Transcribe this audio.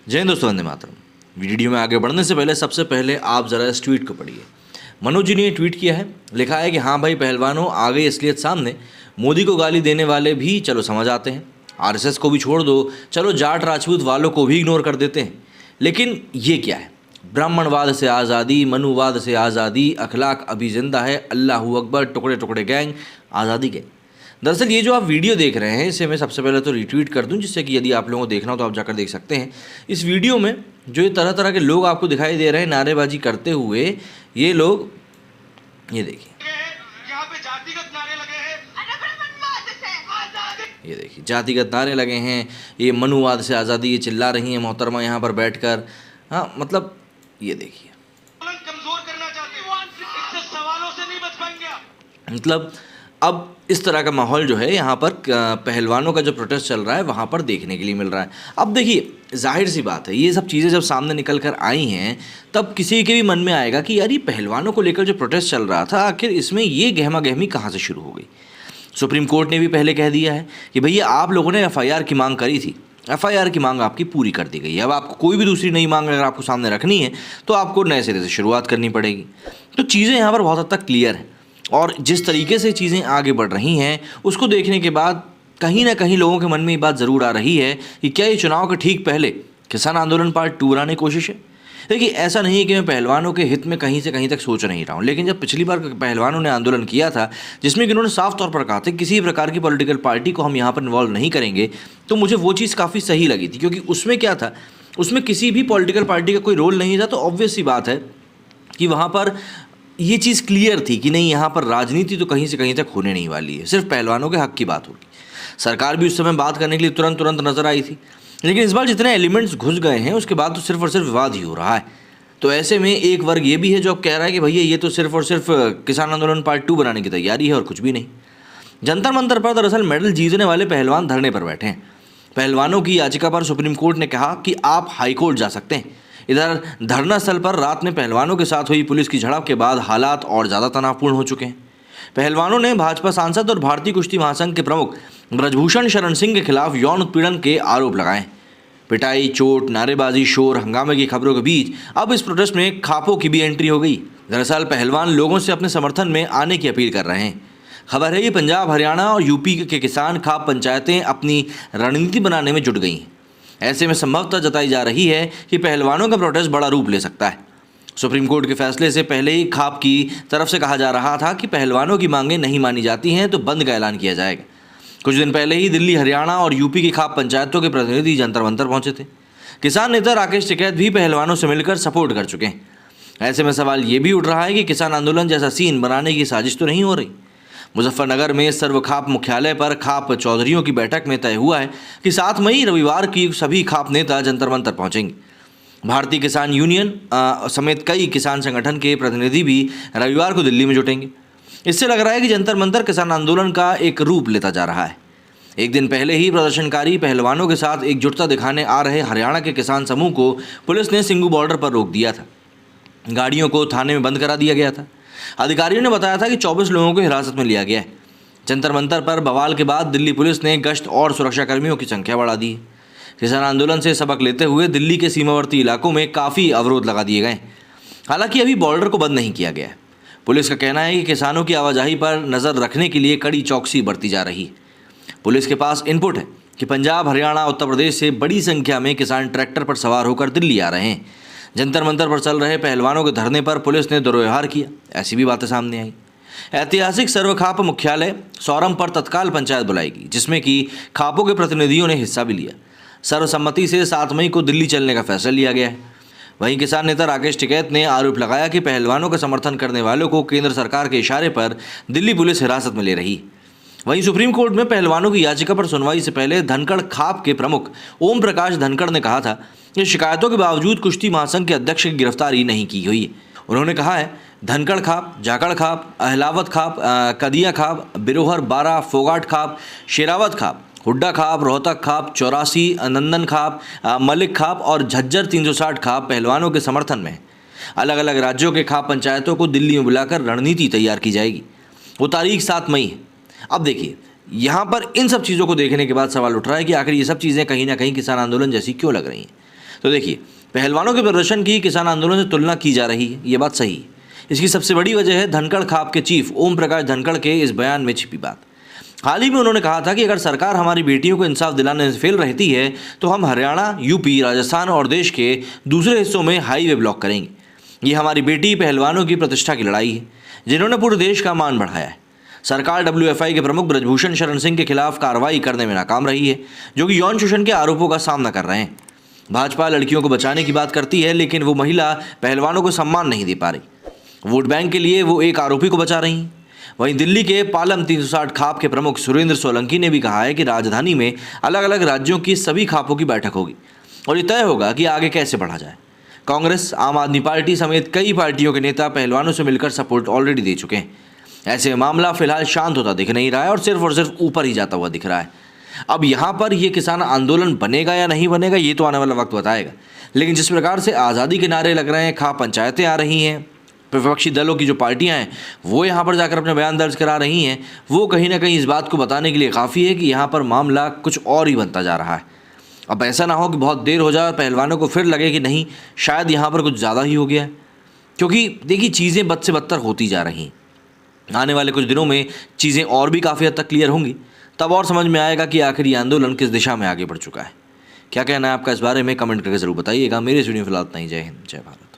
जय हिंद दोस्तों, वंदे मातरम। वीडियो में आगे बढ़ने से पहले सबसे पहले आप ज़रा इस ट्वीट को पढ़िए। मनोज जी ने ये ट्वीट किया है, लिखा है कि हाँ भाई पहलवानों, आ गई असलियत सामने। मोदी को गाली देने वाले भी चलो समझ आते हैं, आरएसएस को भी छोड़ दो, चलो जाट राजपूत वालों को भी इग्नोर कर देते हैं। लेकिन ये क्या है? ब्राह्मणवाद से आज़ादी, मनुवाद से आज़ादी, अखलाक अभी जिंदा है, अल्लाहू अकबर, टुकड़े टुकड़े गैंग, आज़ादी गैंग। दरअसल ये जो आप वीडियो देख रहे हैं, इसे मैं सबसे पहले तो रिट्वीट कर दूं, जिससे कि यदि आप लोगों को देखना हो तो आप जाकर देख सकते हैं। इस वीडियो में जो ये तरह तरह के लोग आपको दिखाई दे रहे हैं नारेबाजी करते हुए, ये लोग, ये देखिए, यहाँ पे जातिगत नारे लगे हैं, ये देखिए जातिगत नारे लगे हैं, ये मनुवाद से आज़ादी ये चिल्ला रही हैं मोहतरमा यहाँ पर बैठकर। हाँ मतलब ये देखिए, कमजोर करना चाहते हैं, इससे सवालों से नहीं बच पाएंगे। मतलब अब इस तरह का माहौल जो है यहाँ पर पहलवानों का जो प्रोटेस्ट चल रहा है वहाँ पर देखने के लिए मिल रहा है। अब देखिए, जाहिर सी बात है, ये सब चीज़ें जब सामने निकल कर आई हैं तब किसी के भी मन में आएगा कि यार ये पहलवानों को लेकर जो प्रोटेस्ट चल रहा था, आखिर इसमें ये गहमा गहमी कहाँ से शुरू हो गई। सुप्रीम कोर्ट ने भी पहले कह दिया है कि भैया आप लोगों ने FIR की मांग करी थी, FIR की मांग आपकी पूरी कर दी गई है। अब आपको कोई भी दूसरी नई मांग अगर आपको सामने रखनी है तो आपको नए सिरे से शुरुआत करनी पड़ेगी। तो चीज़ें यहाँ पर बहुत हद तक क्लियर हैं, और जिस तरीके से चीज़ें आगे बढ़ रही हैं उसको देखने के बाद कहीं ना कहीं लोगों के मन में ये बात ज़रूर आ रही है कि क्या ये चुनाव के ठीक पहले किसान आंदोलन पार्ट 2 बनाने की कोशिश है। देखिए, ऐसा नहीं है कि मैं पहलवानों के हित में कहीं से कहीं तक सोच नहीं रहा हूँ, लेकिन जब पिछली बार पहलवानों ने आंदोलन किया था जिसमें कि उन्होंने साफ तौर पर कहा था किसी प्रकार की पॉलिटिकल पार्टी को हम यहाँ पर इन्वॉल्व नहीं करेंगे, तो मुझे वो चीज़ काफ़ी सही लगी थी, क्योंकि उसमें क्या था, उसमें किसी भी पॉलिटिकल पार्टी का कोई रोल नहीं था। तो ऑब्वियस सी बात है कि वहाँ पर ये चीज़ क्लियर थी कि नहीं, यहाँ पर राजनीति तो कहीं से कहीं तक होने नहीं वाली है, सिर्फ पहलवानों के हक की बात होगी। सरकार भी उस समय बात करने के लिए तुरंत नज़र आई थी, लेकिन इस बार जितने एलिमेंट्स घुस गए हैं उसके बाद तो सिर्फ और सिर्फ विवाद ही हो रहा है। तो ऐसे में एक वर्ग ये भी है जो अब कह रहा है कि भैया ये तो सिर्फ और सिर्फ किसान आंदोलन पार्ट 2 बनाने की तैयारी है और कुछ भी नहीं। जंतर मंतर पर दरअसल मेडल जीतने वाले पहलवान धरने पर बैठे हैं। पहलवानों की याचिका पर सुप्रीम कोर्ट ने कहा कि आप हाईकोर्ट जा सकते हैं। इधर धरना स्थल पर रात में पहलवानों के साथ हुई पुलिस की झड़प के बाद हालात और ज़्यादा तनावपूर्ण हो चुके हैं। पहलवानों ने भाजपा सांसद और भारतीय कुश्ती महासंघ के प्रमुख ब्रजभूषण शरण सिंह के खिलाफ यौन उत्पीड़न के आरोप लगाए। पिटाई, चोट, नारेबाजी, शोर, हंगामे की खबरों के बीच अब इस प्रोटेस्ट में खापों की भी एंट्री हो गई। दरअसल पहलवान लोगों से अपने समर्थन में आने की अपील कर रहे हैं। खबर है कि पंजाब, हरियाणा और यूपी के किसान खाप पंचायतें अपनी रणनीति बनाने में जुट गई हैं। ऐसे में संभवतः जताई जा रही है कि पहलवानों का प्रोटेस्ट बड़ा रूप ले सकता है। सुप्रीम कोर्ट के फैसले से पहले ही खाप की तरफ से कहा जा रहा था कि पहलवानों की मांगें नहीं मानी जाती हैं तो बंद का ऐलान किया जाएगा। कुछ दिन पहले ही दिल्ली, हरियाणा और यूपी की खाप पंचायतों के प्रतिनिधि जंतर मंतर पहुंचे थे। किसान नेता राकेश टिकैत भी पहलवानों से मिलकर सपोर्ट कर चुके हैं। ऐसे में सवाल ये भी उठ रहा है कि किसान आंदोलन जैसा सीन बनाने की साजिश तो नहीं हो रही। मुजफ्फरनगर में सर्व खाप मुख्यालय पर खाप चौधरियों की बैठक में तय हुआ है कि 7 मई रविवार की सभी खाप नेता जंतर मंतर पहुंचेंगे। भारतीय किसान यूनियन समेत कई किसान संगठन के प्रतिनिधि भी रविवार को दिल्ली में जुटेंगे। इससे लग रहा है कि जंतर मंतर किसान आंदोलन का एक रूप लेता जा रहा है। एक दिन पहले ही प्रदर्शनकारी पहलवानों के साथ एकजुटता दिखाने आ रहे हरियाणा के किसान समूह को पुलिस ने सिंगू बॉर्डर पर रोक दिया था। गाड़ियों को थाने में बंद करा दिया गया था। अधिकारियों ने बताया था कि 24 लोगों को हिरासत में लिया गया है। जंतर मंतर पर बवाल के बाद दिल्ली पुलिस ने गश्त और सुरक्षाकर्मियों की संख्या बढ़ा दी है। किसान आंदोलन से सबक लेते हुए दिल्ली के सीमावर्ती इलाकों में काफ़ी अवरोध लगा दिए गए। हालांकि अभी बॉर्डर को बंद नहीं किया गया है। पुलिस का कहना है कि किसानों की आवाजाही पर नज़र रखने के लिए कड़ी चौकसी बरती जा रही है। पुलिस के पास इनपुट है कि पंजाब, हरियाणा, उत्तर प्रदेश से बड़ी संख्या में किसान ट्रैक्टर पर सवार होकर दिल्ली आ रहे हैं। जंतर मंतर पर चल रहे पहलवानों के धरने पर पुलिस ने दुर्व्यवहार किया, ऐसी भी बातें सामने आई। ऐतिहासिक सर्व खाप मुख्यालय सौरम पर तत्काल पंचायत बुलाएगी, जिसमें कि खापों के प्रतिनिधियों ने हिस्सा भी लिया। सर्वसम्मति से 7 मई को दिल्ली चलने का फैसला लिया गया है। वहीं किसान नेता राकेश टिकैत ने आरोप लगाया कि पहलवानों का समर्थन करने वालों को केंद्र सरकार के इशारे पर दिल्ली पुलिस हिरासत में ले रही। वहीं सुप्रीम कोर्ट में पहलवानों की याचिका पर सुनवाई से पहले धनखड़ खाप के प्रमुख ओम प्रकाश धनखड़ ने कहा था कि शिकायतों के बावजूद कुश्ती महासंघ के अध्यक्ष की गिरफ्तारी नहीं की हुई है। उन्होंने कहा है, धनखड़ खाप, जाखड़ खाप, अहलावत खाप, कदिया खाप, बिरोहर, बारा, फोगाट खाप, शेरावत खाप, हुड्डा खाप, रोहतक खाप, 84, नंदन खाप, मलिक खाप और झज्जर 360 खाप पहलवानों के समर्थन में है। अलग अलग राज्यों के खाप पंचायतों को दिल्ली में बुलाकर रणनीति तैयार की जाएगी। वो तारीख 7 मई है। अब देखिए, यहाँ पर इन सब चीज़ों को देखने के बाद सवाल उठ रहा है कि आखिर ये सब चीज़ें कहीं ना कहीं किसान आंदोलन जैसी क्यों लग रही हैं। तो देखिए, पहलवानों के प्रदर्शन की किसान आंदोलन से तुलना की जा रही है, ये बात सही है। इसकी सबसे बड़ी वजह है धनखड़ खाप के चीफ ओम प्रकाश धनखड़ के इस बयान में छिपी बात। हाल ही में उन्होंने कहा था कि अगर सरकार हमारी बेटियों को इंसाफ दिलाने से फेल रहती है तो हम हरियाणा, यूपी, राजस्थान और देश के दूसरे हिस्सों में हाईवे ब्लॉक करेंगे। ये हमारी बेटी पहलवानों की प्रतिष्ठा की लड़ाई है, जिन्होंने पूरे देश का मान बढ़ाया है। सरकार WFI के प्रमुख ब्रजभूषण शरण सिंह के खिलाफ कार्रवाई करने में नाकाम रही है, जो कि यौन शोषण के आरोपों का सामना कर रहे हैं। भाजपा लड़कियों को बचाने की बात करती है, लेकिन वो महिला पहलवानों को सम्मान नहीं दे पा रही। वोट बैंक के लिए वो एक आरोपी को बचा रही हैं। वहीं दिल्ली के पालम 360 खाप के प्रमुख सुरेंद्र सोलंकी ने भी कहा है कि राजधानी में अलग अलग राज्यों की सभी खापों की बैठक होगी और ये तय होगा कि आगे कैसे बढ़ा जाए। कांग्रेस, आम आदमी पार्टी समेत कई पार्टियों के नेता पहलवानों से मिलकर सपोर्ट ऑलरेडी दे चुके हैं। ऐसे में मामला फिलहाल शांत होता दिख नहीं रहा है और सिर्फ ऊपर ही जाता हुआ दिख रहा है। अब यहाँ पर ये किसान आंदोलन बनेगा या नहीं बनेगा, ये तो आने वाला वक्त बताएगा। लेकिन जिस प्रकार से आज़ादी के नारे लग रहे हैं, खाप पंचायतें आ रही हैं, विपक्षी दलों की जो पार्टियां हैं वो यहाँ पर जाकर अपने बयान दर्ज करा रही हैं, वो कहीं ना कहीं इस बात को बताने के लिए काफ़ी है कि यहाँ पर मामला कुछ और ही बनता जा रहा है। अब ऐसा ना हो कि बहुत देर हो जाए और पहलवानों को फिर लगे कि नहीं, शायद यहाँ पर कुछ ज़्यादा ही हो गया है। क्योंकि देखिए, चीज़ें बद से बदतर होती जा रही हैं। आने वाले कुछ दिनों में चीज़ें और भी काफ़ी हद तक क्लियर होंगी, तब और समझ में आएगा कि आखिर ये आंदोलन किस दिशा में आगे बढ़ चुका है। क्या कहना है आपका इस बारे में, कमेंट करके ज़रूर बताइएगा। मेरे वीडियो फिलहाल इतना ही। जय हिंद, जय भारत।